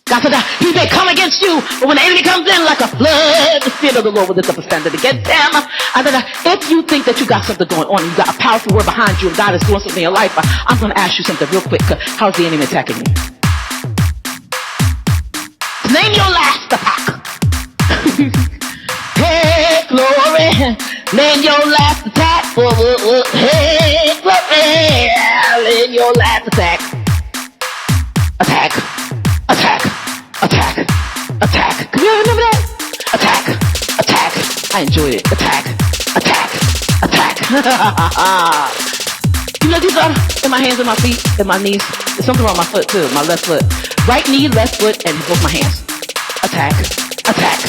God said that he may come against you, but when the enemy comes in like a flood, the Spirit of the Lord will lift up a standard against him. I said that if you think that you got something going on, you got a powerful word behind you, and God is doing something in your life, I'm going to ask you something real quick. How's the enemy attacking you? Name your last attack. Hey, glory. Name your last attack. Hey, glory. Name your last attack. Attack. Attack. Attack. Attack. Can you remember that? Attack. Attack. I enjoyed it. Attack. Attack. Attack. You know, these are in my hands and my feet and my knees. There's something wrong with my foot too, my left foot. Right knee, left foot, and both my hands. Attack. Attack.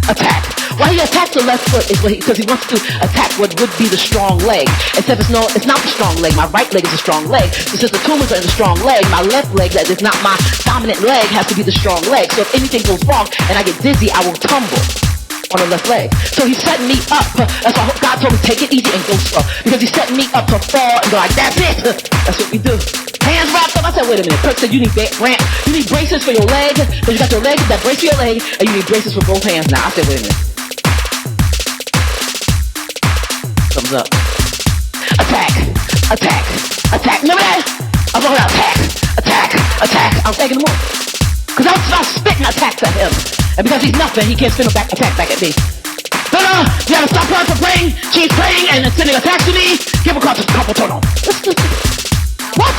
Attack. Why he attacks the left foot is because he wants to attack what would be the strong leg. Except it's not the strong leg. My right leg is a strong leg. So since the tumors are in the strong leg, my left leg, that is not my dominant leg, has to be the strong leg. So if anything goes wrong and I get dizzy, I will tumble on the left leg. So he's setting me up. That's why God told me take it easy and go slow. Because he's setting me up to fall and go like, that's it. That's what we do. Hands wrapped up. I said, wait a minute. Kirk said you need braces for your leg. Because you got your leg, that brace for your leg, and you need braces for both hands now. I said, wait a minute. Thumbs up. Attack. Attack. Attack. Remember that? I'm going to attack. Attack. Attack. I'm taking him on. Because I'm spitting attacks at him. And because he's nothing, he can't spin a attack back at me. But you gotta stop her from praying. She's praying and sending attacks to me. Give her a couple turn on. What?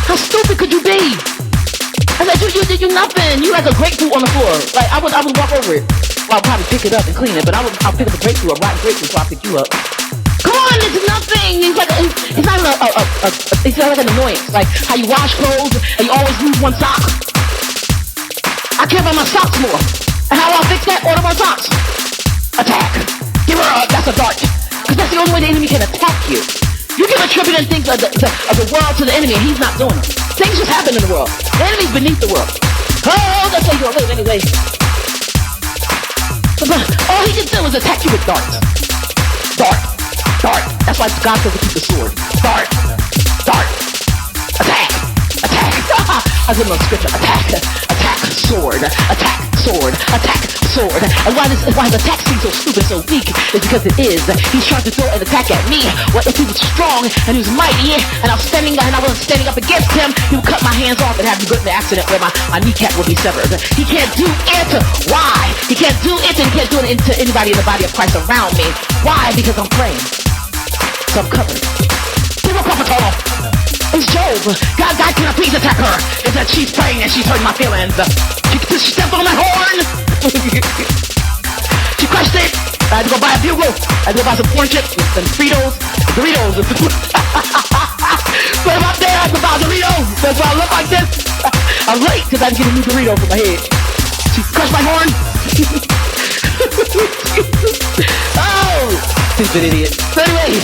How stupid could you be? I said, you nothing. You like a grapefruit on the floor. Like I would walk over it. Well, I'll probably pick it up and clean it, but I'll pick up a grapefruit, a rotten grapefruit, so I'll pick you up. Come on, it's nothing. It's not like an annoyance. Like how you wash clothes and you always lose one sock. I care about my socks more. And how I'll fix that? Order more socks. Attack. Give her that's a dart. Because that's the only way the enemy can attack you. You give attributing things of the world to the enemy, and he's not doing them. Things just happen in the world. The enemy's beneath the world. Oh, that's how you're going to live anyway. All he can do is attack you with darts. Dart. Dart. That's why God says to keep the sword. Dart. Dart. Attack. Attack. I give him a scripture. Attack. Attack. Sword. Attack. Sword. Attack. Sword. And why his attack seems so stupid, so weak, is because it is. He's trying to throw an attack at me. Well, if he was strong and he was mighty, and I wasn't standing up against him, he would cut my hands off and have me go in the accident where my kneecap would be severed. He can't do it. Why? He can't do it, and he can't do it to anybody in the body of Christ around me. Why? Because I'm praying. So I'm covered. Give her a proper call. It's Job. God, can I please attack her? It's that she's praying and she's hurting my feelings. She stepped on my horn. She crushed it. I had to go buy a bugle. I had to go buy some corn chips and Fritos, Doritos. But I'm up there, I had to buy Doritos. That's why I look like this. I'm late because I didn't get a new Dorito for my head. She crushed my horn. Oh, stupid idiot. So anyway,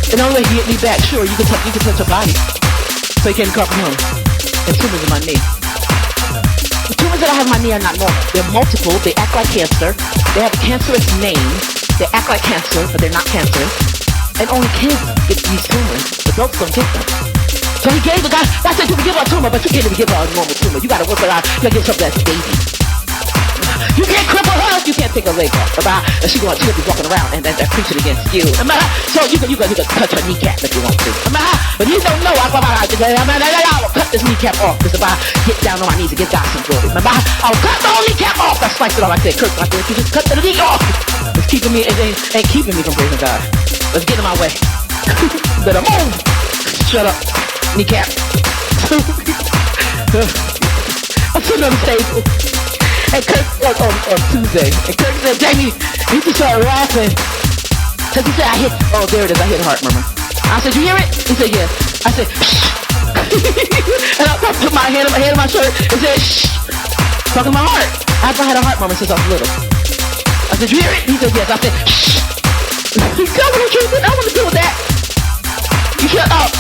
and the only way he hit me back, sure, you can touch her body. So you can't cover him. And tumors in my knee. The tumors that I have in my knee are not normal. They're multiple. They act like cancer. They have a cancerous name. They act like cancer, but they're not cancerous. And only kids get these tumors. Adults don't get them. So he gave the guy, I said, you can give her a tumor, but you can't even give her a normal tumor. You gotta work it out. You gotta give something that's baby. You can't cripple her. You can't take her leg off. And she'll be walking around and preaching against you. So you can touch her kneecap if you want to. But you don't know. I'll cut this kneecap off. Because if I get down on my knees and give God some glory. I'll cut the whole kneecap off. I sliced it off. I said, Kirk, you just cut the knee off. It's keeping me, it ain't keeping me from praising God. Let's get in my way. Better move. Shut up. Kneecap. I'm sitting on the table. And Kirk, on Tuesday, and Kirk said, Jamie, you just started laughing. Because he said, I hit a heart murmur. I said, you hear it? He said, yeah. I said, shh. And I put my hand on my shirt and said, shh. Talking to my heart. I've had a heart murmur since I was little. I said, you hear it? He said, yes. I said, shh. Tell me the truth, I want to deal with that. You shut up.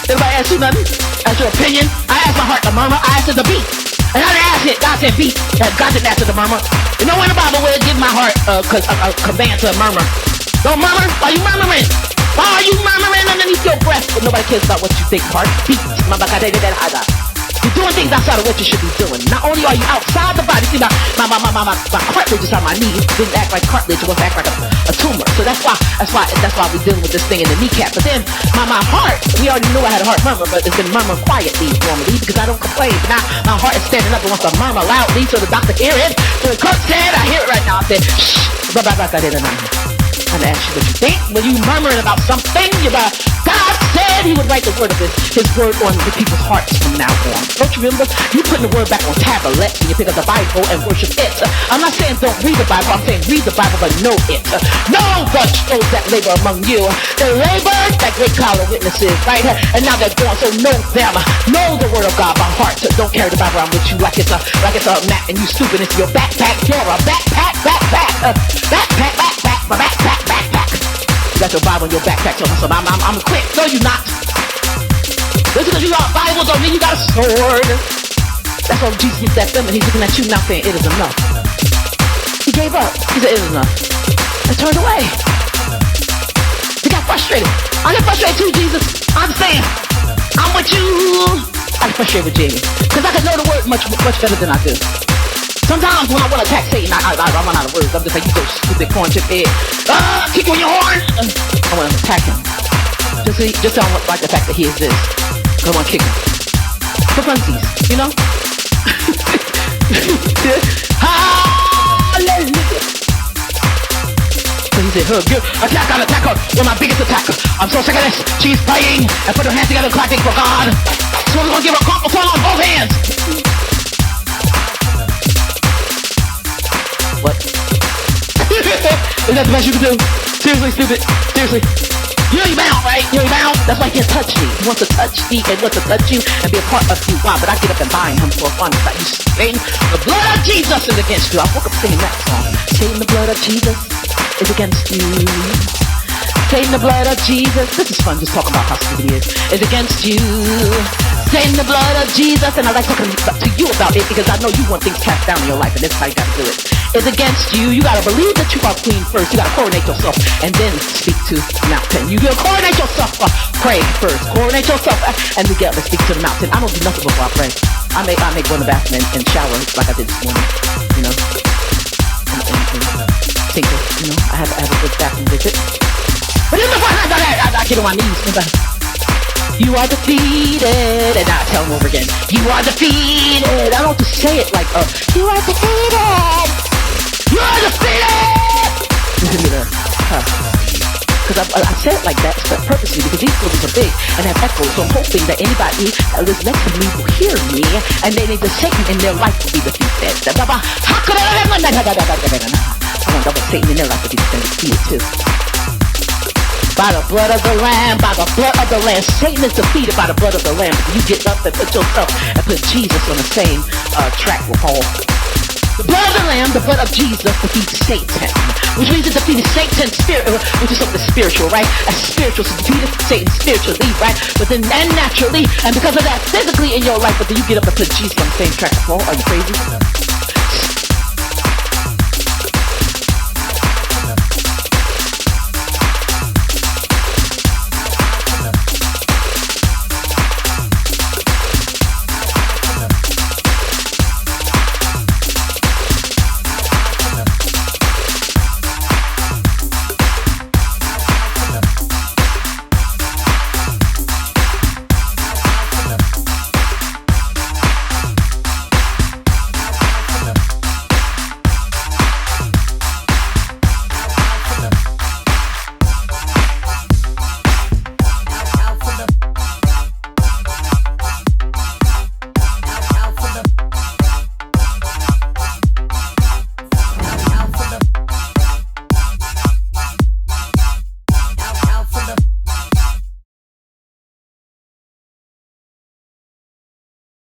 Everybody ask you nothing? Ask your opinion? I asked my heart to murmur. I asked it to beat. And I didn't ask it. God said beat. God didn't ask it to murmur. You know in the Bible where it give my heart a command to murmur. Don't murmur. Why are you murmuring? Why are you murmuring underneath your breath? But nobody cares about what you think, heart. Beat. You You're doing things outside of what you should be doing. Not only are you outside the body, see my cartilage is on my knee. It didn't act like cartilage, it was act like a tumor. So that's why we're dealing with this thing in the kneecap. But then my heart, we already knew I had a heart murmur, but it's been murmuring quietly normally because I don't complain. But now my heart is standing up and wants to murmur loudly so the doctor hear it. So when Kurt said, I hear it right now. I said, shh, blah, blah, blah, blah, blah, blah. I'm gonna ask you what you think. When you murmuring about something, God said he would write the word of his word on the people's hearts from now on. Don't you remember? You putting the word back on tablets and you pick up the Bible and worship it. I'm not saying don't read the Bible. I'm saying read the Bible but know it. Know those that labor among you. They labored like great cloud of witnesses, right? And now they're gone. So know them. Know the word of God by heart. Don't carry the Bible around with you like it's a mat and you stupid into your backpack. You're a backpack. You got your Bible in your backpack, so I'm quick. No, you're not. Just because you got a Bible don't mean you got a sword. That's why Jesus looks at them and he's looking at you now saying, it is enough. He gave up. He said, it is enough. And turned away. He got frustrated. I get frustrated too, Jesus. I'm saying, I'm with you. I get frustrated with Jamie. Because I can know the word much better than I do. Sometimes when I want to attack Satan, I run out of words. I'm just like, you so stupid corn chip head. Kick on your horn. I want to attack him. Just don't like the fact that he exists. I want to kick him. For funsies, you know? Hallelujah. So he said, attack her. You're my biggest attacker. I'm so sick of this. She's praying and put her hands together clapping for God. So we're going to give her a crumple on both hands. What? Is that the best you can do? Seriously, stupid. Seriously. You know you're bound, right? You know you're bound? That's why he can't touch me. He wants to touch me and wants to touch you and be a part of you. Wow, but I get up and bind him for fun. It's like you Satan, the blood of Jesus is against you. I woke up singing that song. Satan, the blood of Jesus is against you. Satan, the blood of Jesus. This is fun, just talking about how stupid he is against you. Satan, the blood of Jesus. And I like talking to you about it because I know you want things cast down in your life and that's how you gotta do it. Is against you. You gotta believe that you are clean first. You gotta coronate yourself and then speak to the mountain. You gotta coronate yourself. Pray first. Coronate yourself and together speak to the mountain. I don't do nothing before I pray. I may go in the bathroom and shower like I did this morning. You know, and tinkle. You know, I have a good bathroom visit. But then before I get on my knees. Remember, you are defeated, and I tell them over again. You are defeated. I don't have to say it like, you are defeated. You are defeated. Listen to that. Because I said it like that purposely because these buildings are big and have echoes. So I'm hoping that anybody that lives next to me will hear me, and then the Satan in their life will be defeated. I want double Satan in their life will be defeated too. By the blood of the Lamb, by the blood of the Lamb. Satan is defeated by the blood of the Lamb. You get up and put yourself and put Jesus on the same track with Paul. The blood of the Lamb, the blood of Jesus defeats Satan, which means it defeated Satan's spirit, which is something spiritual, right? As spiritual, so defeated Satan spiritually, right? But then and naturally, and because of that, physically in your life, but then you get up and put Jesus on the same track with Paul. Are you crazy?